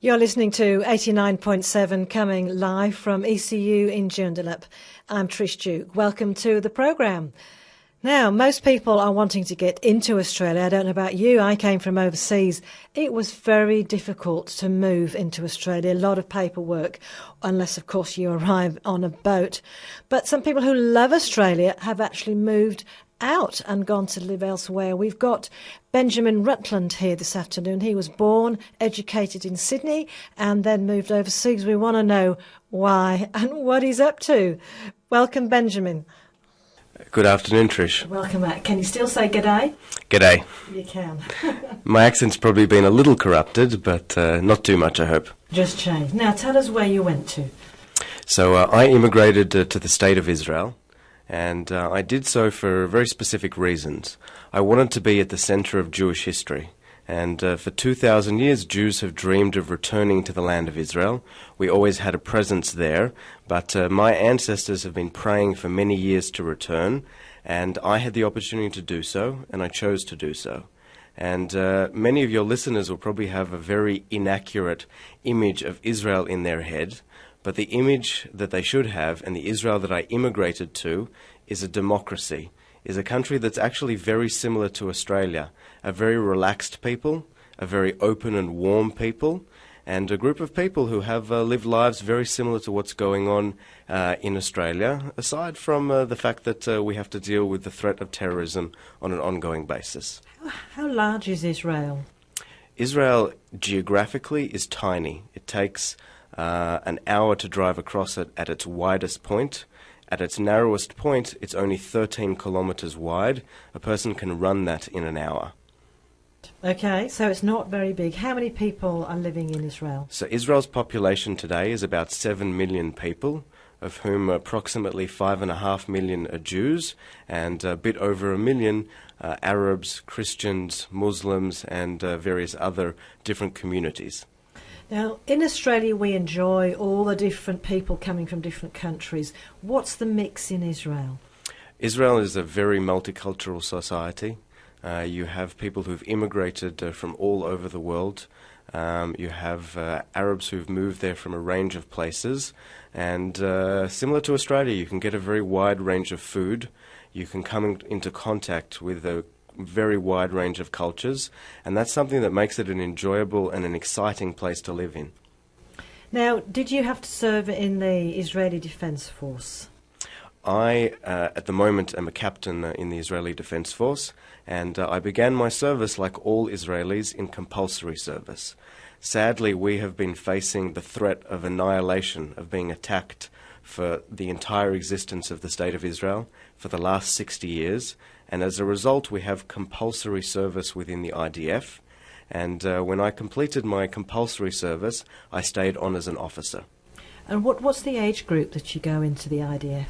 You're listening to 89.7 coming live from ECU in Joondalup. I'm Trish Duke. Welcome to the programme. Now, most people are wanting to get into Australia. I don't know about you. I came from overseas. It was very difficult to move into Australia. A lot of paperwork, unless, of course, you arrive on a boat. But some people who love Australia have actually moved out and gone to live elsewhere. We've got Benjamin Rutland here this afternoon. He was born, educated in Sydney, and then moved overseas. We want to know why and what he's up to. Welcome, Benjamin. Good afternoon, Trish. Welcome back. Can you still say g'day? G'day. You can. My accent's probably been a little corrupted, but not too much, I hope. Just changed. Now, tell us where you went to. So I immigrated to the state of Israel, and I did so for very specific reasons. I wanted to be at the centre of Jewish history, and for 2,000 years Jews have dreamed of returning to the land of Israel. We always had a presence there, but my ancestors have been praying for many years to return, and I had the opportunity to do so, and I chose to do so. And many of your listeners will probably have a very inaccurate image of Israel in their head, but the image that they should have, and the Israel that I immigrated to, is a democracy, is a country that's actually very similar to Australia, a very relaxed people, a very open and warm people, and a group of people who have lived lives very similar to what's going on in Australia, aside from the fact that we have to deal with the threat of terrorism on an ongoing basis. How large is Israel? Israel, geographically, is tiny. It takes an hour to drive across it at its widest point. At its narrowest point, it's only 13 kilometres wide. A person can run that in an hour. Okay, so it's not very big. How many people are living in Israel? So Israel's population today is about 7 million people, of whom approximately 5.5 million are Jews, and a bit over 1 million Arabs, Christians, Muslims, and various other different communities. Now, in Australia, we enjoy all the different people coming from different countries. What's the mix in Israel? Israel is a very multicultural society. You have people who've immigrated from all over the world. You have Arabs who've moved there from a range of places. And similar to Australia, you can get a very wide range of food. You can come into contact with a very wide range of cultures, and that's something that makes it an enjoyable and an exciting place to live in. Now, did you have to serve in the Israeli Defence Force? I, at the moment, am a captain in the Israeli Defence Force, and I began my service, like all Israelis, in compulsory service. Sadly, we have been facing the threat of annihilation, of being attacked for the entire existence of the State of Israel for the last 60 years, and as a result we have compulsory service within the IDF, and when I completed my compulsory service I stayed on as an officer. And what's the age group that you go into the IDF?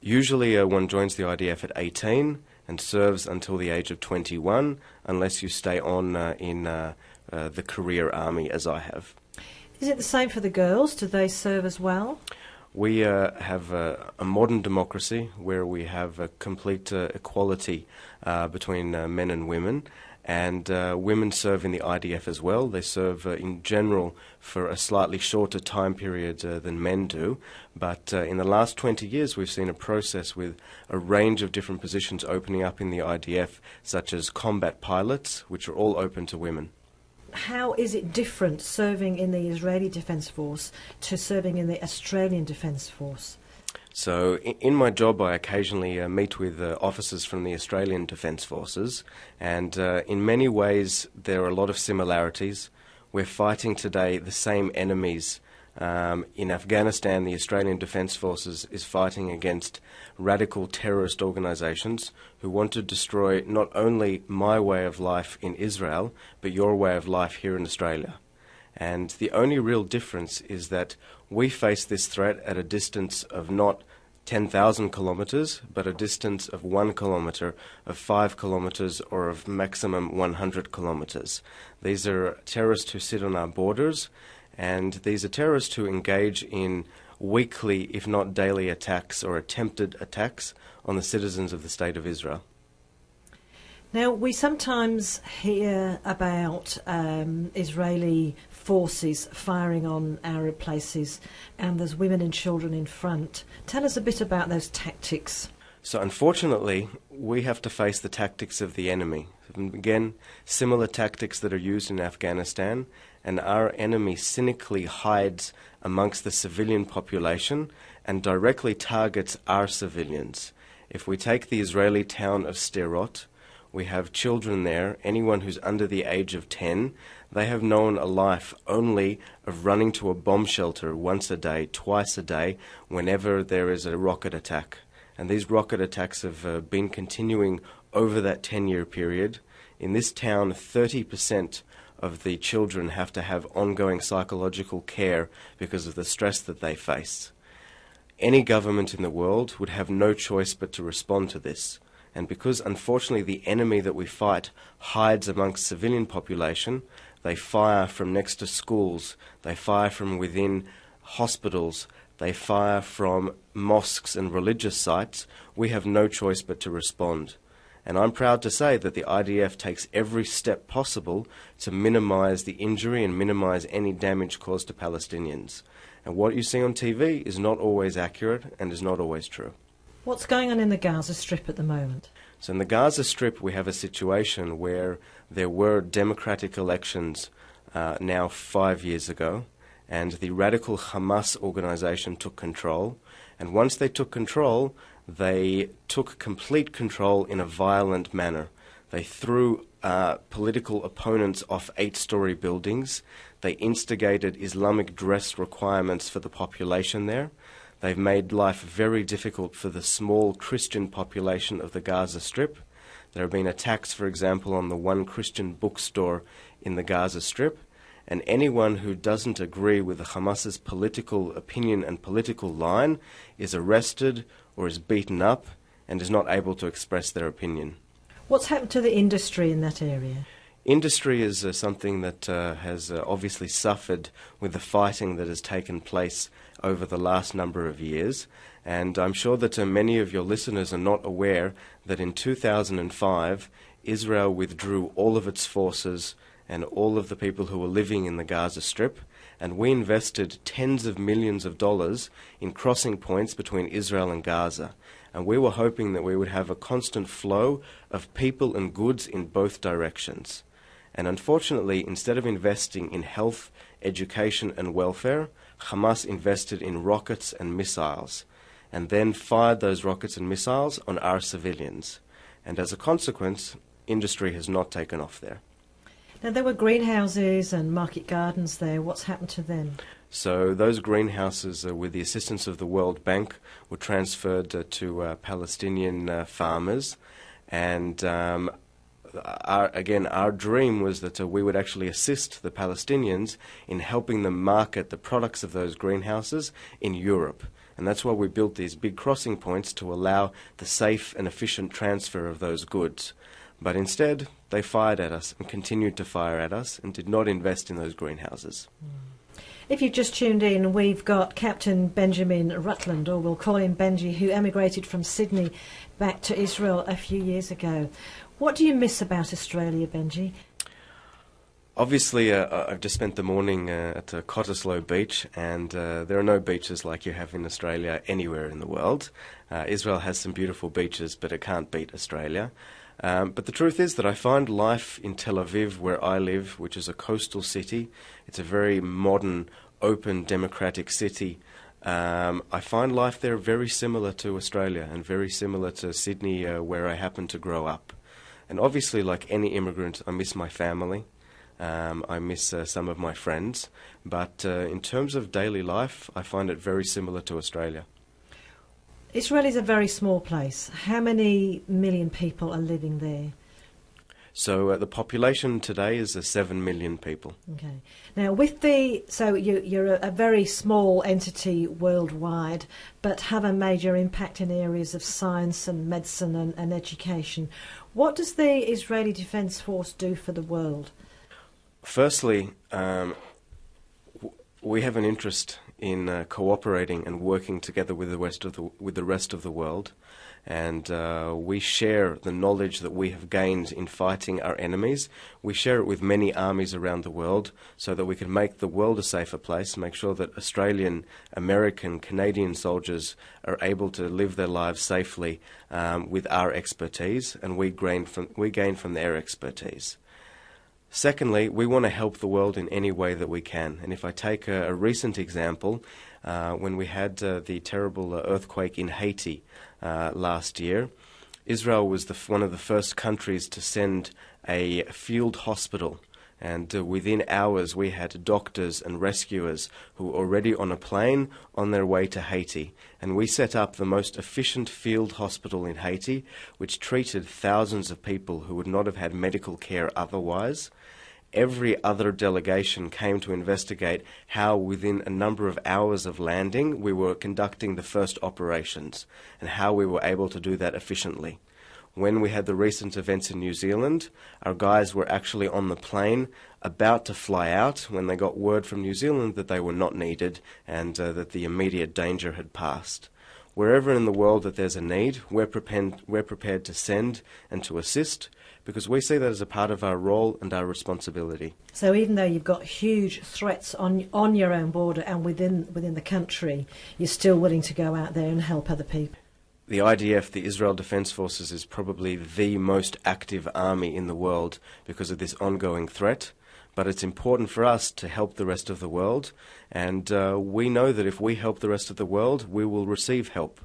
Usually one joins the IDF at 18 and serves until the age of 21, unless you stay on in the career army as I have. Is it the same for the girls? Do they serve as well? We have a modern democracy where we have a complete equality between men and women, and women serve in the IDF as well. They serve in general for a slightly shorter time period than men do, but in the last 20 years we've seen a process with a range of different positions opening up in the IDF, such as combat pilots, which are all open to women. How is it different serving in the Israeli Defence Force to serving in the Australian Defence Force? So in my job I occasionally meet with officers from the Australian Defence Forces, and in many ways there are a lot of similarities. We're fighting today the same enemies. In Afghanistan, the Australian Defence Forces is fighting against radical terrorist organisations who want to destroy not only my way of life in Israel, but your way of life here in Australia. And the only real difference is that we face this threat at a distance of not 10,000 kilometres, but a distance of 1 kilometre, of 5 kilometres, or of maximum 100 kilometres. These are terrorists who sit on our borders, and these are terrorists who engage in weekly, if not daily, attacks or attempted attacks on the citizens of the State of Israel. Now, we sometimes hear about Israeli forces firing on Arab places, and there's women and children in front. Tell us a bit about those tactics. So unfortunately, we have to face the tactics of the enemy. Again, similar tactics that are used in Afghanistan, and our enemy cynically hides amongst the civilian population and directly targets our civilians. If we take the Israeli town of Sderot, we have children there, anyone who's under the age of 10, they have known a life only of running to a bomb shelter once a day, twice a day, whenever there is a rocket attack. And these rocket attacks have been continuing over that 10-year period. In this town, 30% of the children have to have ongoing psychological care because of the stress that they face. Any government in the world would have no choice but to respond to this. And because, unfortunately, the enemy that we fight hides amongst civilian population, they fire from next to schools, they fire from within hospitals, they fire from mosques and religious sites, we have no choice but to respond. And I'm proud to say that the IDF takes every step possible to minimize the injury and minimize any damage caused to Palestinians. And what you see on TV is not always accurate and is not always true. What's going on in the Gaza Strip at the moment? So in the Gaza Strip, we have a situation where there were democratic elections now 5 years ago, and the radical Hamas organization took control. And once they took control, they took complete control in a violent manner. They threw political opponents off 8-story buildings. They instigated Islamic dress requirements for the population there. They've made life very difficult for the small Christian population of the Gaza Strip. There have been attacks, for example, on the one Christian bookstore in the Gaza Strip. And anyone who doesn't agree with the Hamas's political opinion and political line is arrested or is beaten up and is not able to express their opinion. What's happened to the industry in that area? Industry is something that has obviously suffered with the fighting that has taken place over the last number of years. And I'm sure that many of your listeners are not aware that in 2005, Israel withdrew all of its forces and all of the people who were living in the Gaza Strip, and we invested tens of millions of dollars in crossing points between Israel and Gaza. And we were hoping that we would have a constant flow of people and goods in both directions. And unfortunately, instead of investing in health, education and welfare, Hamas invested in rockets and missiles, and then fired those rockets and missiles on our civilians. And as a consequence, industry has not taken off there. Now, there were greenhouses and market gardens there. What's happened to them? So those greenhouses, with the assistance of the World Bank, were transferred to Palestinian farmers. And our dream was that we would actually assist the Palestinians in helping them market the products of those greenhouses in Europe. And that's why we built these big crossing points to allow the safe and efficient transfer of those goods. But instead, they fired at us and continued to fire at us and did not invest in those greenhouses. If you've just tuned in, we've got Captain Benjamin Rutland, or we'll call him Benji, who emigrated from Sydney back to Israel a few years ago. What do you miss about Australia, Benji? Obviously, I've just spent the morning at Cottesloe Beach, and there are no beaches like you have in Australia anywhere in the world. Israel has some beautiful beaches, but it can't beat Australia. But the truth is that I find life in Tel Aviv, where I live, which is a coastal city, it's a very modern, open, democratic city. I find life there very similar to Australia and very similar to Sydney, where I happen to grow up. And obviously, like any immigrant, I miss my family. I miss some of my friends. But in terms of daily life, I find it very similar to Australia. Israel is a very small place. How many million people are living there? So the population today is 7 million people. Okay. Now, so you're a very small entity worldwide, but have a major impact in areas of science and medicine and education. What does the Israeli Defence Force do for the world? Firstly, we have an interest in cooperating and working together with the rest of the world, and we share the knowledge that we have gained in fighting our enemies. We share it with many armies around the world so that we can make the world a safer place, make sure that Australian, American, Canadian soldiers are able to live their lives safely with our expertise, and we gain from their expertise. Secondly, we want to help the world in any way that we can. And if I take a recent example, when we had the terrible earthquake in Haiti last year, Israel was one of the first countries to send a field hospital. And within hours, we had doctors and rescuers who were already on a plane on their way to Haiti. And we set up the most efficient field hospital in Haiti, which treated thousands of people who would not have had medical care otherwise. Every other delegation came to investigate how, within a number of hours of landing, we were conducting the first operations and how we were able to do that efficiently. When we had the recent events in New Zealand, our guys were actually on the plane about to fly out when they got word from New Zealand that they were not needed and that the immediate danger had passed. Wherever in the world that there's a need, we're prepared to send and to assist, because we see that as a part of our role and our responsibility. So even though you've got huge threats on your own border and within the country, you're still willing to go out there and help other people? The IDF, the Israel Defence Forces, is probably the most active army in the world because of this ongoing threat. But it's important for us to help the rest of the world, and we know that if we help the rest of the world, we will receive help.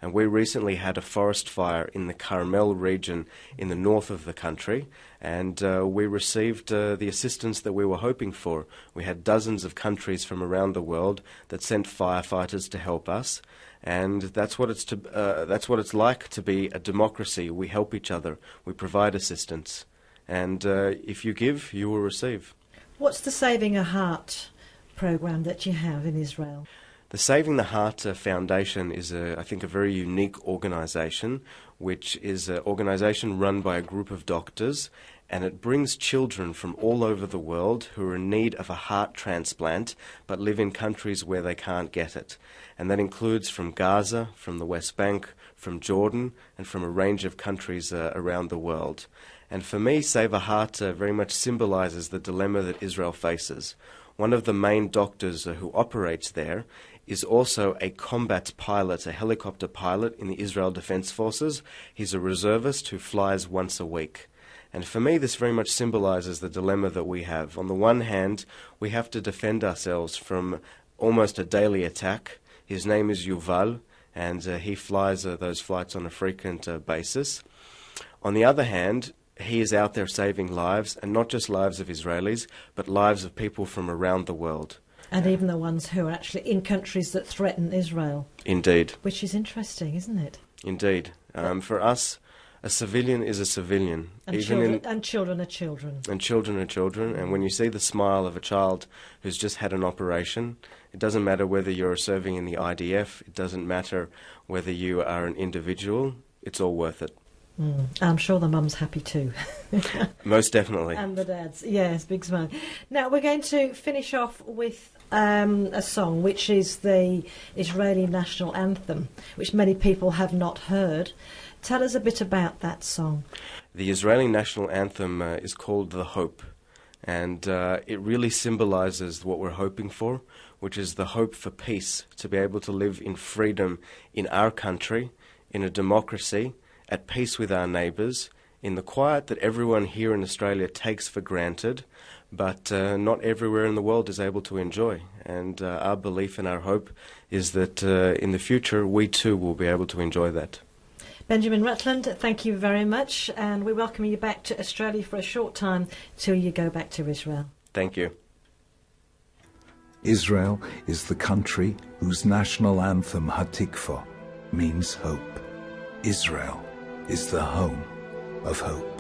And we recently had a forest fire in the Carmel region in the north of the country, and we received the assistance that we were hoping for. We had dozens of countries from around the world that sent firefighters to help us, and that's what it's like to be a democracy. We help each other, we provide assistance, and if you give, you will receive. What's the Saving a Heart program that you have in Israel? The Saving the Heart Foundation is, I think, a very unique organisation, which is an organisation run by a group of doctors, and it brings children from all over the world who are in need of a heart transplant but live in countries where they can't get it. And that includes from Gaza, from the West Bank, from Jordan, and from a range of countries around the world. And for me, Save a Heart very much symbolises the dilemma that Israel faces. One of the main doctors who operates there is also a combat pilot, a helicopter pilot in the Israel Defence Forces. He's a reservist who flies once a week. And for me, this very much symbolises the dilemma that we have. On the one hand, we have to defend ourselves from almost a daily attack. His name is Yuval, and he flies those flights on a frequent basis. On the other hand, he is out there saving lives, and not just lives of Israelis, but lives of people from around the world. And even the ones who are actually in countries that threaten Israel. Indeed. Which is interesting, isn't it? Indeed. For us, a civilian is a civilian. And children are children. And children are children. And when you see the smile of a child who's just had an operation, it doesn't matter whether you're serving in the IDF, it doesn't matter whether you are an individual, it's all worth it. I'm sure the mum's happy too. Most definitely. And the dads, yes, big smile. Now we're going to finish off with a song which is the Israeli national anthem, which many people have not heard. Tell us a bit about that song. The Israeli national anthem is called The Hope, and it really symbolises what we're hoping for, which is the hope for peace, to be able to live in freedom in our country, in a democracy, at peace with our neighbours, in the quiet that everyone here in Australia takes for granted, but not everywhere in the world is able to enjoy. And our belief and our hope is that in the future we too will be able to enjoy that. Benjamin Rutland, thank you very much, and we welcome you back to Australia for a short time till you go back to Israel. Thank you. Israel is the country whose national anthem, Hatikva, means hope. Israel is the home of hope.